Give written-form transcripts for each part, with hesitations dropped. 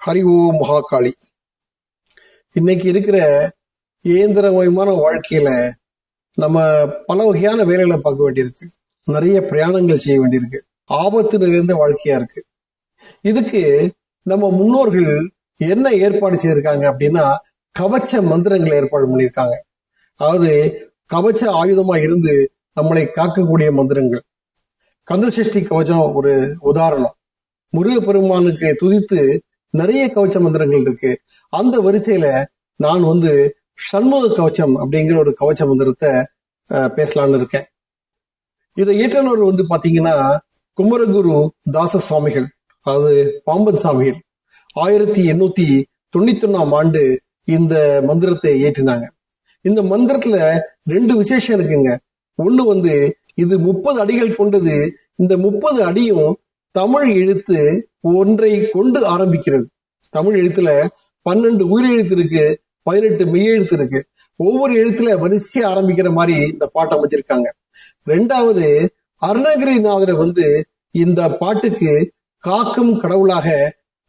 ஹரி ஓம் மகாகாளி. இன்னைக்கு இருக்கிற இயந்திரமயமான வாழ்க்கையில நம்ம பல வகையான வேலைகளை பார்க்க வேண்டியிருக்கு. நிறைய பிரயாணங்கள் செய்ய வேண்டியிருக்கு. ஆபத்து நிறைந்த வாழ்க்கையா இருக்கு. இதுக்கு நம்ம முன்னோர்கள் என்ன ஏற்பாடு செய்திருக்காங்க அப்படின்னா, கவச்ச மந்திரங்களை ஏற்பாடு பண்ணியிருக்காங்க. அதாவது கவச்ச ஆயுதமா இருந்து நம்மளை காக்கக்கூடிய மந்திரங்கள். கந்தசஷ்டி கவச்சம் ஒரு உதாரணம். முருகப்பெருமானுக்கு துதித்து நிறைய கவச்ச மந்திரங்கள் இருக்கு. அந்த வரிசையில நான் சண்முக கவச்சம் அப்படிங்கிற ஒரு கவச்ச மந்திரத்தை பேசலான்னு இருக்கேன். இதை இயற்றினவர் பாத்தீங்கன்னா குமரகுரு தாச சுவாமிகள், அதாவது பாம்பன் சாமிகள் 1891 ஆண்டு இந்த மந்திரத்தை இயற்றினாங்க. இந்த மந்திரத்துல 2 விசேஷம் இருக்குங்க. ஒண்ணு இது 30 அடிகள் கொண்டது. இந்த 30 அடியும் தமிழ் எழுத்து ஒன்றை கொண்டு ஆரம்பிக்கிறது. தமிழ் எழுத்துல 12 உயிரெழுத்து இருக்கு, 18 மெய்யெழுத்து இருக்கு. ஒவ்வொரு எழுத்துல வரிசையா ஆரம்பிக்கிற மாதிரி இந்த பாட்டு அமைச்சிருக்காங்க. 2வது, அருணகிரிநாதரை இந்த பாட்டுக்கு காக்கும் கடவுளாக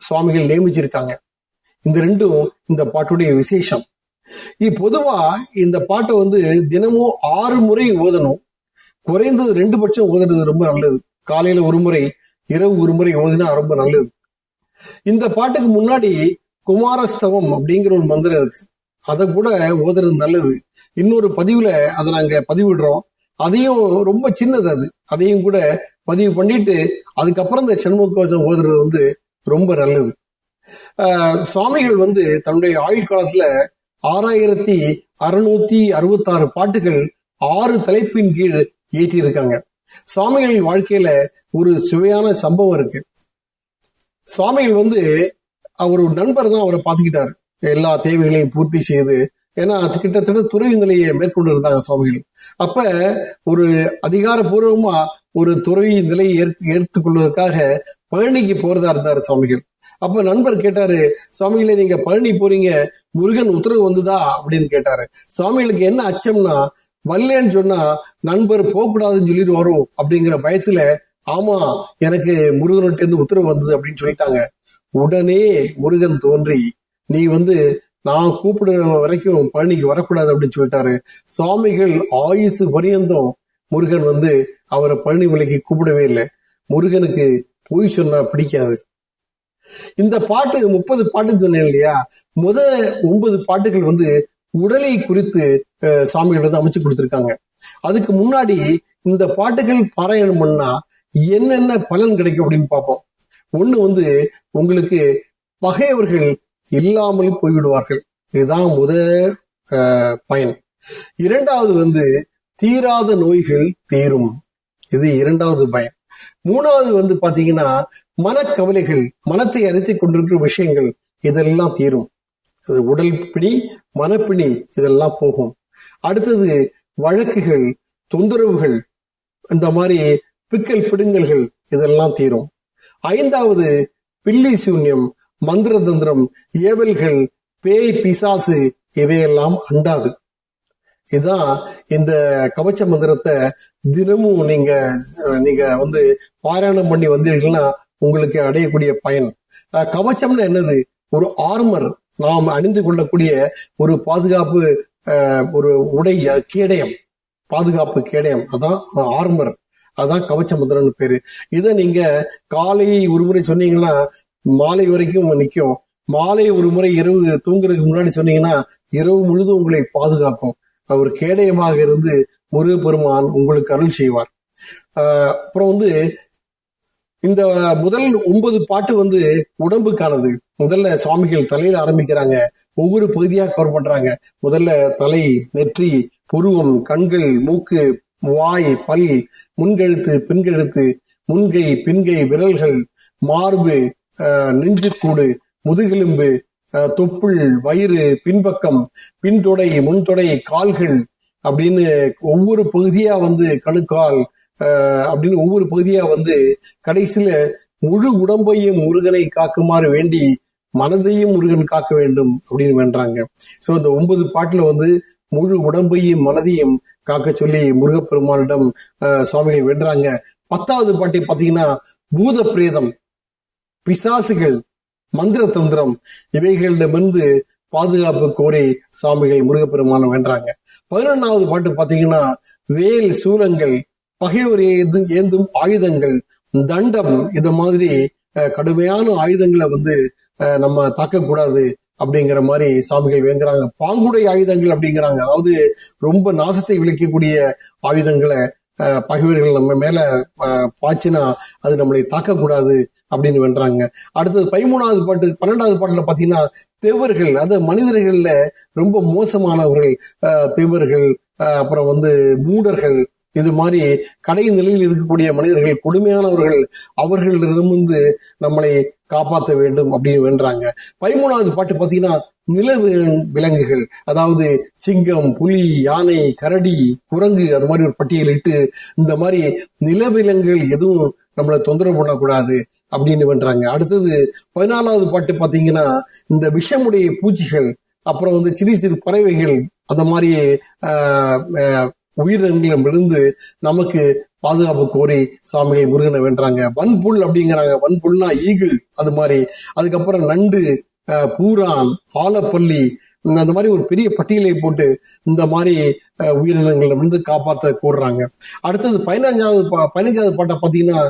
சுவாமிகள் நியமிச்சிருக்காங்க. இந்த 2ம் இந்த பாட்டுடைய விசேஷம். பொதுவா இந்த பாட்டை தினமும் 6 முறை ஓதணும். குறைந்தது 2 பட்சம் ஓதுறது ரொம்ப நல்லது. காலையில 1 முறை, இரவு 1 முறை ஓதினா ரொம்ப நல்லது. இந்த பாட்டுக்கு முன்னாடி குமாரஸ்தவம் அப்படிங்கிற ஒரு மந்திரம் இருக்கு. அதை கூட ஓதுறது நல்லது. இன்னொரு பதிவுல அதை நாங்க பதிவிடுறோம். அதையும் ரொம்ப சின்னது, அதையும் கூட பதிவு பண்ணிட்டு அதுக்கப்புறம் இந்த சண்முக கவசம் ஓதுறது ரொம்ப நல்லது. சுவாமிகள் தன்னுடைய ஆயுள் காலத்துல 6666 பாட்டுகள் 6 தலைப்பின் கீழ் இயற்றி இருக்காங்க. சுவாமிகள் வாழ்க்கையில ஒரு சுவையான சம்பவம் இருக்கு. சுவாமிகள் அவர் ஒரு நண்பர் தான் அவரை பார்த்துக்கிட்டாரு, எல்லா தேவைகளையும் பூர்த்தி செய்து. ஏன்னா அது கிட்டத்தட்ட துறவி நிலையை மேற்கொண்டு இருந்தாங்க சுவாமிகள். அப்ப ஒரு அதிகாரபூர்வமா ஒரு துறவி நிலையை ஏற்றுக்கொள்வதற்காக பழனிக்கு போறதா இருந்தாரு சுவாமிகள். அப்ப நண்பர் கேட்டாரு, சுவாமிகளே நீங்க பழனி போறீங்க, முருகன் உத்தரவு வந்துதா அப்படின்னு கேட்டாரு. சுவாமிகளுக்கு என்ன அச்சம்னா, வரலன்னு சொன்னா நண்பர் போகக்கூடாதுன்னு சொல்லிட்டு வரும் அப்படிங்கிற பயத்துல, ஆமா எனக்கு முருகன்கிட்ட இருந்து உத்தரவு வந்தது அப்படின்னு சொல்லிட்டாங்க. உடனே முருகன் தோன்றி, நீ நான் கூப்பிடுற வரைக்கும் பழனிக்கு வரக்கூடாது அப்படின்னு சொல்லிட்டாரு. சுவாமிகள் ஆயுசு பரியந்தம் முருகன் அவரை பழனி மலைக்கு கூப்பிடவே இல்லை. முருகனுக்கு பொய் சொன்னா பிடிக்காது. இந்த பாட்டு 30 பாட்டுன்னு சொன்னேன் இல்லையா, 9 பாட்டுகள் உடலை குறித்து சாமிகள் அமைச்சு கொடுத்திருக்காங்க. அதுக்கு முன்னாடி இந்த பாட்டுகள் பாராயணம் பண்ணா என்னென்ன பலன் கிடைக்கும் அப்படின்னு பார்ப்போம். ஒண்ணு, உங்களுக்கு பகையவர்கள் இல்லாமல் போய்விடுவார்கள். இதுதான் பயன். 2வது, தீராத நோய்கள் தீரும். இது 2வது பயன். 3வது பாத்தீங்கன்னா, மனக்கவலைகள், மனத்தை அரித்துக் கொண்டிருக்கிற விஷயங்கள் இதெல்லாம் தீரும். உடல் பிணி, மனப்பிணி இதெல்லாம் போகும். அடுத்தது, வழக்குகள், தொந்தரவுகள், இந்த மாதிரி பிக்கல் பிடுங்கல்கள் இதெல்லாம் தீரும். 5வது, பில்லி சூன்யம், மந்திர தந்திரம், ஏவல்கள், பேய் பிசாசு இவையெல்லாம் அண்டாது. இதுதான் இந்த கவச்ச மந்திரத்தை தினமும் நீங்க பாராயணம் பண்ணி வந்தீர்கள்னா உங்களுக்கு அடையக்கூடிய பயன். கவச்சம்னா என்னது? ஒரு ஆர்மர், நாம் அணிந்து கொள்ளக்கூடிய ஒரு பாதுகாப்பு, ஒரு உடை, கேடயம், பாதுகாப்பு கேடயம், அதான் ஆர்மர், அதான் கவச்ச மந்திரம்னு பேரு. இதை நீங்க காலை 1 முறை சொன்னீங்கன்னா மாலை வரைக்கும் நிற்கும். மாலை 1 முறை இரவு தூங்குறதுக்கு முன்னாடி சொன்னீங்கன்னா இரவு முழுதும் உங்களை பாதுகாக்கும். ஒரு கேடயமாக இருந்து முருகப்பெருமான் உங்களுக்கு அருள் செய்வார். அப்புறம் இந்த முதல் 9 பாட்டு உடம்புக்கானது. முதல்ல சுவாமிகள் தலையில ஆரம்பிக்கிறாங்க, ஒவ்வொரு பகுதியா கவர் பண்றாங்க. முதல்ல தலை, நெற்றி, புருவம், கண்கள், மூக்கு, வாய், பல், முன்கழுத்து, பின்கழுத்து, முன்கை, பின்கை, விரல்கள், மார்பு, நெஞ்சுக்கூடு, முதுகெலும்பு, தொப்புள், வயிறு, பின்பக்கம், பின்தொடை, முன்தொடை, கால்கள் அப்படின்னு ஒவ்வொரு பகுதியா கணுக்கால் அப்படின்னு ஒவ்வொரு பகுதியா கடைசியில முழு உடம்பையும் முருகனை காக்குமாறு வேண்டி மனதையும் முருகன் காக்க வேண்டும் அப்படின்னு வேண்டாங்க. ஸோ இந்த 9 பாட்டுல முழு உடம்பையும் மனதையும் காக்க சொல்லி முருகப்பெருமானிடம் சுவாமிகள் வென்றாங்க. 10வது பாட்டை பார்த்தீங்கன்னா பூத பிரேதம், பிசாசுகள், மந்திர தந்திரம் இவைகளிடமிருந்து பாதுகாப்பு கோரி சாமிகள் முருகப்பெருமான வேண்டாங்க. 11வது பாட்டு பாத்தீங்கன்னா வேல் சூலங்கள், பகையோர் ஏந்தும் ஆயுதங்கள், தண்டம், இந்த மாதிரி கடுமையான ஆயுதங்களை நம்ம தாக்கக்கூடாது அப்படிங்கிற மாதிரி சாமிகள் வேங்குறாங்க. பாங்குடை ஆயுதங்கள் அப்படிங்கிறாங்க, அதாவது ரொம்ப நாசத்தை விளைக்கக்கூடிய ஆயுதங்களை பகைவர்கள் நம்ம மேல பாய்ச்சினா அது நம்மளை தாக்கக்கூடாது அப்படின்னு வென்றாங்க. அடுத்தது 13வது பாட்டு 12வது பாட்டுல பாத்தீங்கன்னா தேவர்கள், அது மனிதர்கள்ல ரொம்ப மோசமானவர்கள், தேவர்கள், அப்புறம் மூடர்கள், இது மாதிரி கடை நிலையில் இருக்கக்கூடிய மனிதர்கள், கொடுமையானவர்கள், அவர்களிடமிருந்து நம்மளை காப்பாற்ற வேண்டும் அப்படின்னு வென்றாங்க. 13வது பாட்டு பாத்தீங்கன்னா நில விலங்குகள், அதாவது சிங்கம், புலி, யானை, கரடி, குரங்கு, அது மாதிரி ஒரு பட்டியலிட்டு இந்த மாதிரி நிலவிலங்குகள் எதுவும் நம்மளை தொந்தரவு பண்ணக்கூடாது அப்படின்னு வென்றாங்க. அடுத்தது 14வது பாட்டு பாத்தீங்கன்னா இந்த விஷமுடைய பூச்சிகள், அப்புறம் சிறு சிறு பறவைகள், அந்த மாதிரி உயிரினங்களிடமிருந்து நமக்கு பாதுகாப்பு கோரி சாமிகள் முருகனை வென்றாங்க. வன்புல் அப்படிங்கிறாங்க, வன்புல்னா ஈகிள், அது மாதிரி. அதுக்கப்புறம் நண்டு, பூரான், ஆலப்பள்ளி, அந்த மாதிரி ஒரு பெரிய பட்டியலை போட்டு இந்த மாதிரி உயிரினங்களை காப்பாற்ற கூடுறாங்க. அடுத்தது 15வது பாட்டை பாத்தீங்கன்னா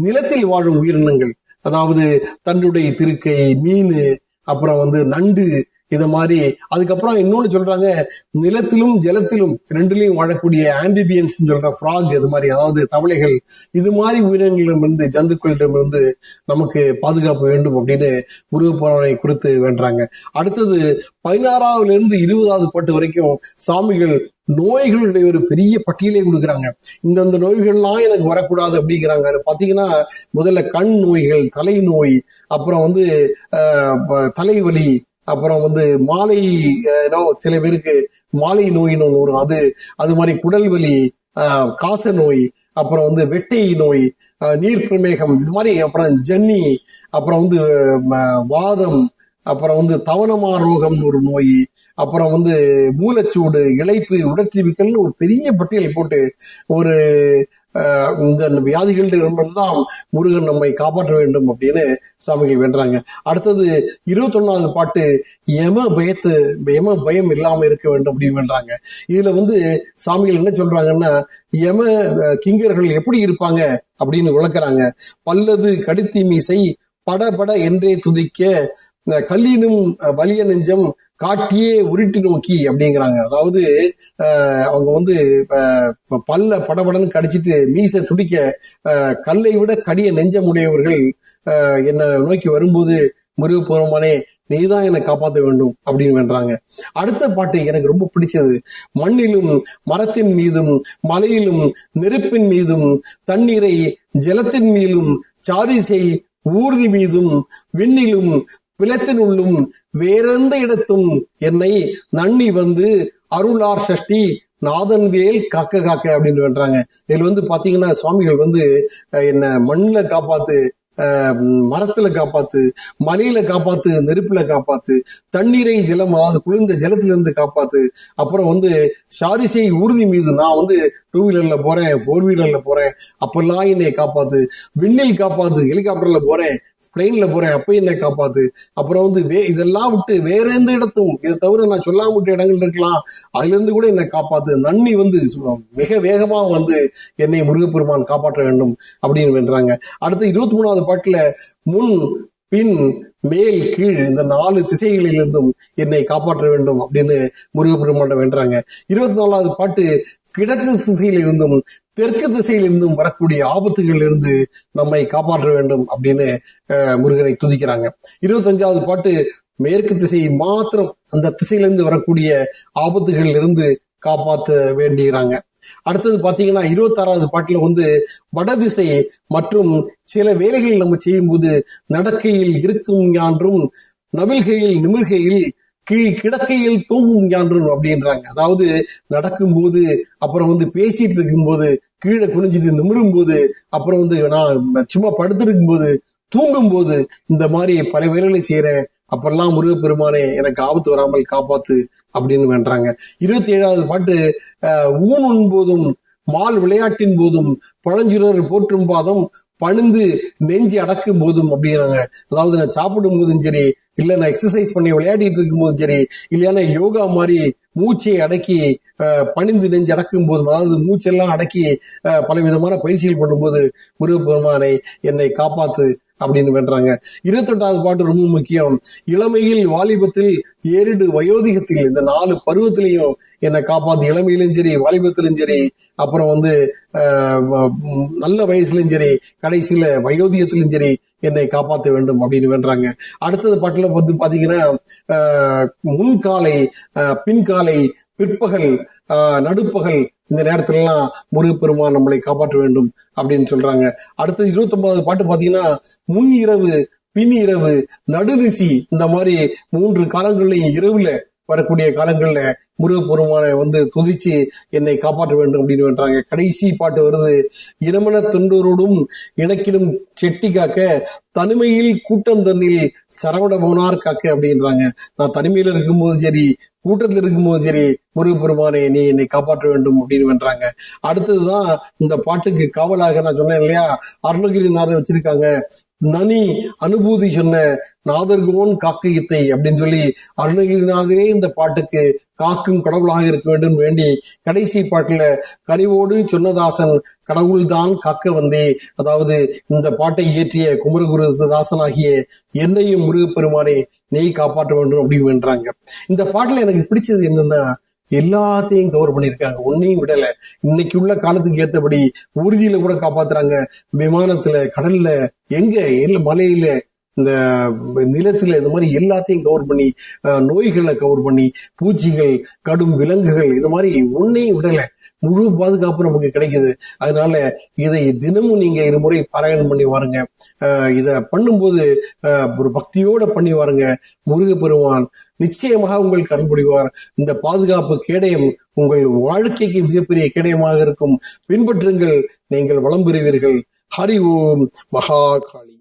நிலத்தில் வாழும் உயிரினங்கள், அதாவது தண்டுடை, திருக்கை, மீன், அப்புறம் நண்டு, இத மாதிரி. அதுக்கப்புறம் இன்னொன்னு சொல்றாங்க, நிலத்திலும் ஜலத்திலும் ரெண்டுலையும் வாழக்கூடிய ஆம்பிபியன்ஸ் சொல்ற ஃப்ராக், இது மாதிரி, அதாவது தவளைகள், இது மாதிரி உயிரினங்களிடமிருந்து, ஜந்துக்களிடமிருந்து நமக்கு பாதுகாப்பு வேண்டும் அப்படின்னு முருகப்பெருமானை குறித்து வேண்டாங்க. அடுத்தது 16வது இருந்து 20வது பாட்டு வரைக்கும் சாமிகள் நோய்களுடைய ஒரு பெரிய பட்டியலை கொடுக்குறாங்க. இந்தந்த நோய்கள்லாம் எனக்கு வரக்கூடாது அப்படிங்கிறாங்க. அது பாத்தீங்கன்னா முதல்ல கண் நோய்கள், தலை நோய், அப்புறம் தலைவலி, அப்புறம் மாலை, சில பேருக்கு மாலை நோயின்னு ஒன்று வரும், அது மாதிரி குடல் வலி, காச நோய், அப்புறம் வெட்டை நோய், நீர் பிரமேகம், இது மாதிரி, அப்புறம் ஜன்னி, அப்புறம் வாதம், அப்புறம் தவனமா ரோகம்னு ஒரு நோய், அப்புறம் மூலச்சூடு, இளைப்பு, உடற்சிவிக்கல்னு ஒரு பெரிய பட்டியல் போட்டு ஒரு இந்த வியாதிகளிடம் முருகன் நம்மை காப்பாற்ற வேண்டும் அப்படின்னு சாமிகள் வேண்டாங்க. அடுத்தது 21வது பாட்டு யம பயம் இல்லாம இருக்க வேண்டும் அப்படின்னு வேண்டாங்க. இதுல சாமிகள் என்ன சொல்றாங்கன்னா, யம கிங்கர்கள் எப்படி இருப்பாங்க அப்படின்னு விளக்குறாங்க. பல்லது கடித்தி மீசை பட என்றே துதிக்க, கல்லினும் வலிய நெஞ்சம் காட்டியே உருட்டி நோக்கி அப்படிங்கிறாங்க. அதாவது அவங்க பல்ல படபடன்னு கடிச்சிட்டு மீசை துடிக்க, கல்லை விட கடிய நெஞ்சம் உடையவர்கள் என்னை நோக்கி வரும்போது முருகப்பெருமானே நீதான் என்னை காப்பாற்ற வேண்டும் அப்படின்னு வேண்டாங்க. அடுத்த பாட்டு எனக்கு ரொம்ப பிடிச்சது, மண்ணிலும் மரத்தின் மீதும் மலையிலும் நெருப்பின் மீதும் தண்ணீரை ஜலத்தின் மீதும் சாரிசை ஊர்தி மீதும் விண்ணிலும் பிளத்தினுள்ளும் வேறெந்த இடத்தும் என்னை நன்னி அருளார் சஷ்டி நாதன்வேல் காக்க காக்க அப்படின்னு வேண்டாங்க. இதுல பாத்தீங்கன்னா சுவாமிகள் என்ன மண்ணில காப்பாத்து, மரத்துல காப்பாத்து, மலையில காப்பாத்து, நெருப்புல காப்பாத்து, தண்ணீரை ஜலம், அதாவது குளிர்ந்த ஜலத்துல இருந்து காப்பாத்து, அப்புறம் சாரிசை ஊர்தி மீது, நான் 2 வீலர்ல போறேன், 4 வீலர்ல போறேன், அப்பெல்லாம் என்னை காப்பாத்து, விண்ணில் காப்பாத்து, ஹெலிகாப்டர்ல போறேன், பிளெயின்ல போறேன், அப்ப என்னை காப்பாத்து, அப்புறம் இதெல்லாம் விட்டு வேற எந்த இடத்தும், இதை தவிர நான் சொல்லாம விட்ட இடங்கள் இருக்கலாம், அதுல இருந்து கூட என்னை காப்பாத்து, நன்னி மிக வேகமா என்னை முருகப்பெருமான் காப்பாற்ற வேண்டும் அப்படின்னு வென்றாங்க. அடுத்து 23வது பாட்டுல முன் பின் மேல் கீழ் இந்த 4 திசைகளிலிருந்தும் என்னை காப்பாற்ற வேண்டும் அப்படின்னு முருகப்பெருமான வென்றாங்க. 24வது பாட்டு கிழக்கு திசையிலிருந்தும் தெற்கு திசையிலிருந்தும் வரக்கூடிய ஆபத்துகளில் இருந்து நம்மை காப்பாற்ற வேண்டும் அப்படின்னு முருகனை துதிக்கிறாங்க. 25வது பாட்டு மேற்கு திசையை மாத்திரம், அந்த திசையிலிருந்து வரக்கூடிய ஆபத்துகளில் இருந்து காப்பாற்ற வேண்டுகிறாங்க. அடுத்தது பாத்தீங்கன்னா 26வது பாட்டுல வடதிசை மற்றும் சில வேலைகள் நம்ம செய்யும் போது நடக்கையில் இருக்கும் ஞான்றும் நவில்கையில் நிமிர்கையில் கிடக்கையில் தூங்கும் ஞான்றும் அப்படின்றாங்க. அதாவது நடக்கும்போது, அப்புறம் பேசிட்டு இருக்கும் போது, கீழே குனிஞ்சிட்டு நிமிரும் போது, அப்புறம் நான் சும்மா படுத்திருக்கும் போது, தூங்கும் போது, இந்த மாதிரி பல வேலைகளை செய்யறேன், அப்பெல்லாம் முருகப்பெருமானே எனக்கு ஆபத்து வராமல் காப்பாத்து அப்படின்னு வேண்டாங்க. 27வது பாட்டு ஊன் உண்போதும் மால் விளையாட்டின் போதும் பழஞ்சிறர் போற்றும் பாதம் பணிந்து நெஞ்சு அடக்கும் போதும் அப்படிங்கிறாங்க. அதாவது நான் சாப்பிடும் போதும் சரி, இல்ல நான் எக்ஸசைஸ் பண்ணி விளையாடிட்டு இருக்கும் போதும் சரி, இல்லைன்னா யோகா மாதிரி மூச்சை அடக்கி பணிந்து நெஞ்சு அடக்கும் போதும், அதாவது மூச்செல்லாம் அடக்கி பல விதமான பயிற்சிகள் பண்ணும்போது முருகப்பெருமானை என்னை காப்பாத்து அப்படின்னு வேண்டாங்க. 28வது பாட்டு ரொம்ப முக்கியம். இளமையில், வாலிபத்தில், ஏறிடு வயோதிகத்தில், இந்த 4 பருவத்திலையும் என்னை காப்பாத்து. இளமையிலும் சரி, வாலிபத்திலும் சரி, அப்புறம் நல்ல வயசுலயும் சரி, கடைசியில வயோதிகத்திலும் சரி என்னை காப்பாற்ற வேண்டும் அப்படின்னு வேண்டாங்க. அடுத்தது பாட்டுல பாத்தீங்கன்னா முன்காலை, பின்காலை, பிற்பகல், நடுப்பகல், இந்த நேரத்துல எல்லாம் முருகப்பெருமான் நம்மளை காப்பாற்ற வேண்டும் அப்படின்னு சொல்றாங்க. அடுத்தது 29வது பாட்டு பாத்தீங்கன்னா முன் இரவு, பின் இரவு, நடுநிசி, இந்த மாதிரி 3 காலங்கள்லையும் இரவுல வரக்கூடிய காலங்கள்ல முருகப்பெருமானை துதிச்சு என்னை காப்பாற்ற வேண்டும் அப்படின்னு வேண்டாங்க. கடைசி பாட்டு வருது. இனமன தொண்டரோடும் இணக்கிடும் செட்டி காக்க, தனிமையில் கூட்டம் தன்னில் சரவண போனார் காக்க அப்படின்றாங்க. நான் தனிமையில இருக்கும்போது சரி, கூட்டத்தில் இருக்கும்போது சரி, முருகப்பெருமானை நீ என்னை காப்பாற்ற வேண்டும் அப்படின்னு வேண்டாங்க. அடுத்ததுதான் இந்த பாட்டுக்கு காவலாக நான் சொன்னேன் இல்லையா, அருணகிரிநாதர் வச்சிருக்காங்க. நனி அனுபூதி சொன்ன நாதர்கோன் காக்கையத்தை அப்படின்னு சொல்லி அருணகிரிநாதரே இந்த பாட்டுக்கு காக்கும் கடவுளாக இருக்க வேண்டும் வேண்டி கடைசி பாட்டுல கனிவோடு சொன்னதாசன் கடவுள்தான் காக்க வந்தே, அதாவது இந்த பாட்டை இயற்றிய குமரகுரு தாசனாகிய என்னையும் முருகப்பெருமானை நீ காப்பாற்ற வேண்டும் அப்படின்னு வேண்டாங்க. இந்த பாட்டுல எனக்கு பிடிச்சது என்னன்னா, எல்லாத்தையும் கவர் பண்ணியிருக்காங்க, ஒன்னையும் விடல. இன்னைக்கு உள்ள காலத்துக்கு ஏற்றபடி ஊர்தியில கூட காப்பாத்துறாங்க, விமானத்துல, கடல்ல, எங்க இல்ல மலையில, இந்த நிலத்துல, இந்த மாதிரி எல்லாத்தையும் கவர் பண்ணி, நோய்களை கவர் பண்ணி, பூச்சிகள், கடும் விலங்குகள், இந்த மாதிரி ஒன்னையும் விடல. முழு பாதுகாப்பு நமக்கு கிடைக்குது. அதனால இதை தினமும் நீங்க 2 முறை பாராயணம் பண்ணி வாருங்க. இத பண்ணும்போது ஒரு பக்தியோட பண்ணி வாருங்க. முருகப்பெருமான் நிச்சயமாக உங்களுக்கு அருள் புரிவார். இந்த பாதுகாப்பு கேடயம் உங்கள் வாழ்க்கைக்கு மிகப்பெரிய கேடயமாக இருக்கும். பின்பற்றுங்கள், நீங்கள் வளம் பெறுவீர்கள். ஹரி ஓம் மகா காளி.